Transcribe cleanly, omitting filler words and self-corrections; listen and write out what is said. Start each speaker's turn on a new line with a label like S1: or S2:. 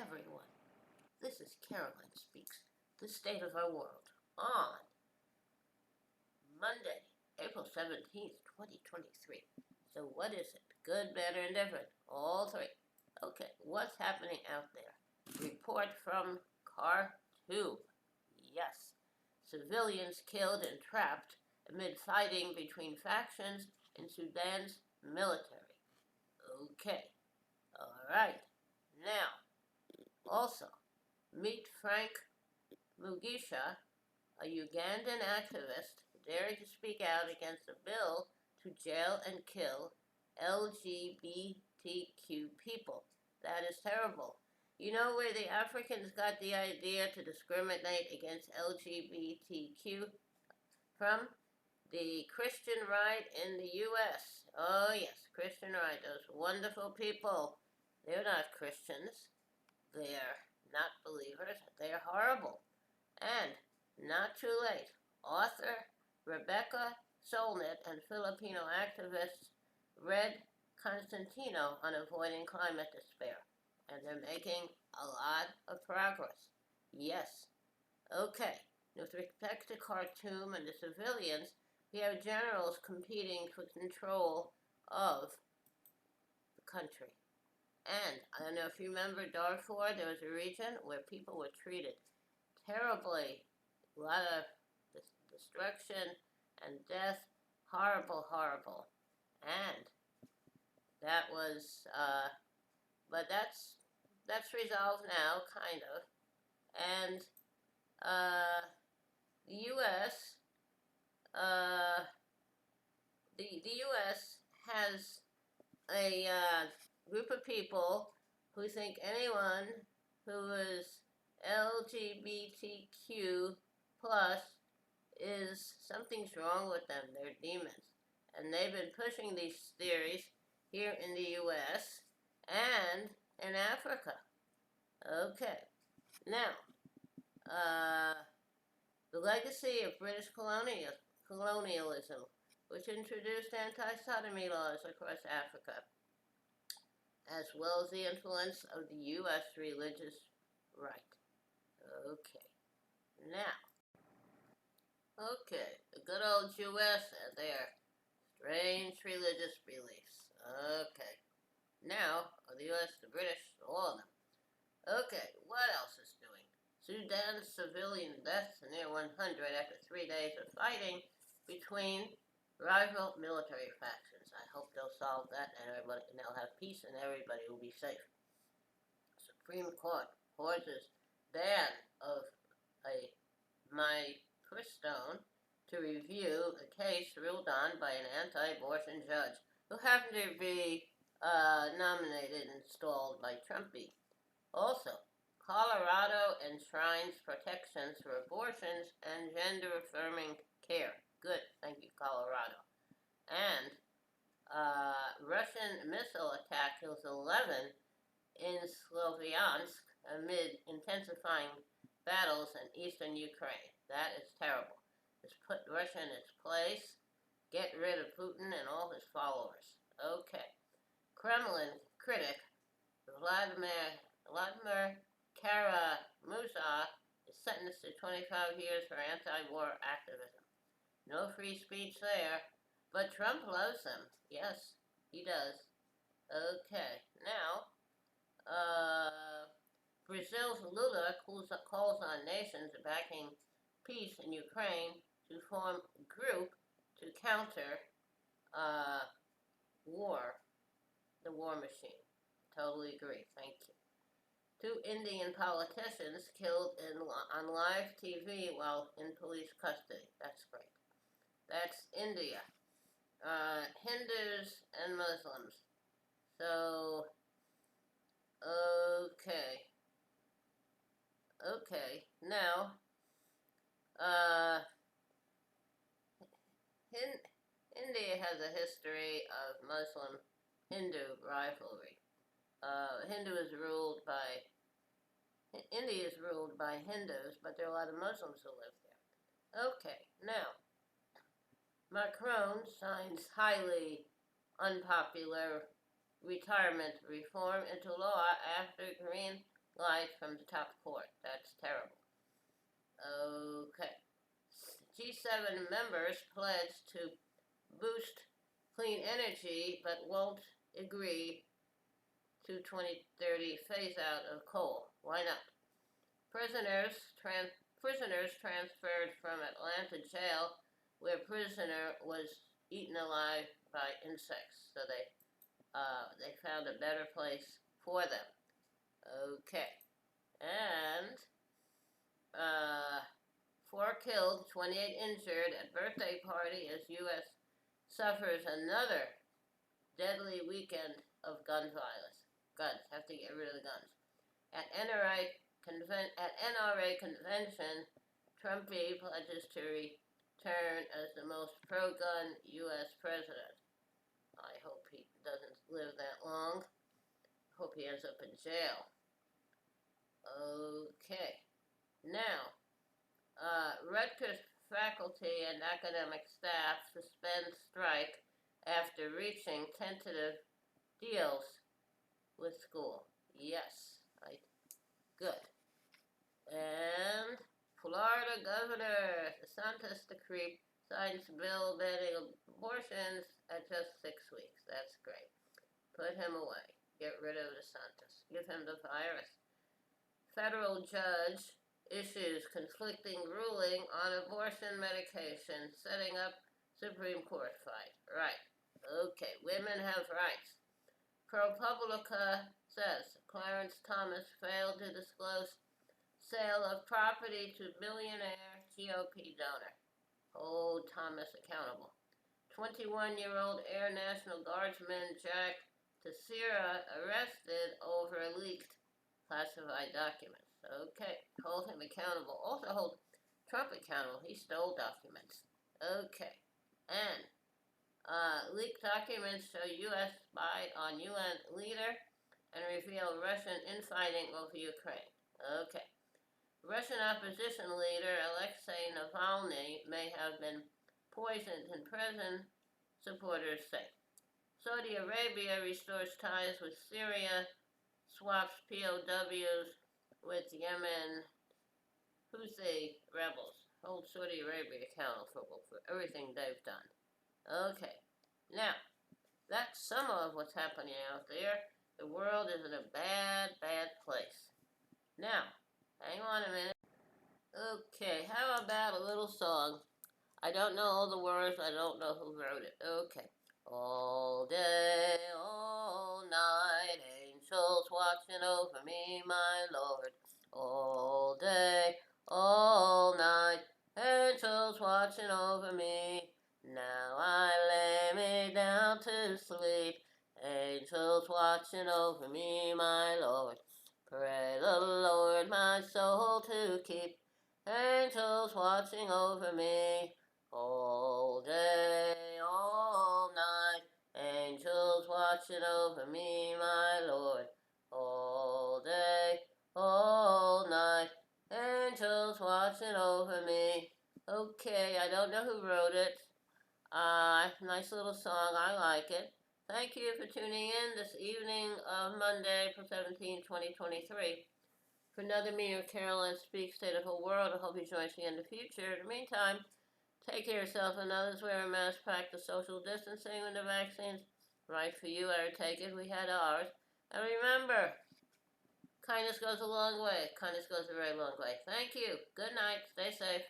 S1: everyone. This is Caroline Speaks, the state of our world, on Monday, April 17th, 2023. So what is it? Good, bad, or indifferent? All three. Okay, what's happening out there? Report from Khartoum. Yes, civilians killed and trapped amid fighting between factions in Sudan's military. Okay, all right. Now, also, meet Frank Mugisha, a Ugandan activist daring to speak out against a bill to jail and kill LGBTQ people. That is terrible. You know where the Africans got the idea to discriminate against LGBTQ from? The Christian right in the U.S. Oh yes, Christian right, those wonderful people. They're not Christians. They're not believers. They're horrible. And not too late, author Rebecca Solnit and Filipino activists read Constantino on avoiding climate despair. And they're making a lot of progress. Yes. Okay. With respect to Khartoum and the civilians, we have generals competing for control of the country. And I don't know if you remember Darfur, there was a region where people were treated terribly. A lot of destruction and death. Horrible, horrible. And that was, but that's resolved now, kind of. And the U.S., the U.S. has a group of people who think anyone who is LGBTQ plus is something's wrong with them. They're demons. And they've been pushing these theories here in the U.S. and in Africa. Okay. Now, the legacy of British colonialism, which introduced anti-sodomy laws across Africa, as well as the influence of the U.S. religious right. Okay. Now, the good old U.S. and their strange religious beliefs. Okay. Now, the U.S., the British, all of them. Okay, what else is doing? Sudan's civilian deaths near 100 after 3 days of fighting between rival military factions. I hope they'll solve that and they'll have peace and everybody will be safe. Supreme Court forces ban of Mike Stone to review a case ruled on by an anti-abortion judge who happened to be nominated and installed by Trumpy. Also, Colorado enshrines protections for abortions and gender-affirming care. Good, thank you, Colorado. And Russian missile attack kills 11 in Sloviansk amid intensifying battles in eastern Ukraine. That is terrible. Just put Russia in its place. Get rid of Putin and all his followers. Okay. Kremlin critic Vladimir Kara-Murza is sentenced to 25 years for anti-war activism. No free speech there, but Trump loves him. Yes, he does. Okay, now, Brazil's Lula calls on nations backing peace in Ukraine to form a group to counter war, the war machine. Totally agree. Thank you. 2 Indian politicians killed on live TV while in police custody. That's great. That's India. Hindus and Muslims. So, okay. Now, India has a history of Muslim-Hindu rivalry. India is ruled by Hindus, but there are a lot of Muslims who live there. Okay, now, Macron signs highly unpopular retirement reform into law after Green light from the top court. That's terrible. Okay. G7 members pledge to boost clean energy but won't agree to 2030 phase out of coal. Why not? Prisoners transferred from Atlanta jail where prisoner was eaten alive by insects. So they found a better place for them. Okay. And 4 killed, 28 injured at birthday party as U.S. suffers another deadly weekend of gun violence. Guns, have to get rid of the guns. At NRA convention, Trumpy pledges to return as the most pro-gun U.S. president. I hope he doesn't live that long. Hope he ends up in jail. Okay. Now, Rutgers faculty and academic staff suspend strike after reaching tentative deals with school. Yes, good. And Florida Governor DeSantis decree signs bill banning abortions at just 6 weeks. That's great. Put him away. Get rid of DeSantis. Give him the virus. Federal judge issues conflicting ruling on abortion medication, setting up Supreme Court fight. Right. Okay, women have rights. ProPublica says Clarence Thomas failed to disclose sale of property to billionaire GOP donor. Hold Thomas accountable. 21-year-old Air National Guardsman Jack Teixeira arrested over leaked classified documents. Okay, hold him accountable. Also hold Trump accountable. He stole documents. Okay, and leaked documents show U.S. spy on UN leader and reveal Russian infighting over Ukraine. Okay. Russian opposition leader Alexei Navalny may have been poisoned in prison, supporters say. Saudi Arabia restores ties with Syria, swaps POWs with Yemen Houthi rebels. Hold Saudi Arabia accountable for everything they've done. Okay, now, that's some of what's happening out there. The world is in a bad, bad place. Now, hang on a minute. Okay, how about a little song? I don't know all the words, I don't know who wrote it. Okay. All day, all night, angels watching over me, my Lord. All day, all night, angels watching over me. Now I lay me down to sleep, angels watching over me, my Lord. Pray the Lord my soul to keep, angels watching over me. All day, all night, angels watching over me, my Lord. All day, all night, angels watching over me. Okay, I don't know who wrote it. Nice little song, I like it. Thank you for tuning in this evening of Monday, April 17, 2023. For another Me or Caroline Speaks State of the Whole World, I hope you join me in the future. In the meantime, take care of yourself and others, wear a mask, practice social distancing when the vaccine's right for you, I take it, we had ours. And remember, kindness goes a long way. Kindness goes a very long way. Thank you. Good night. Stay safe.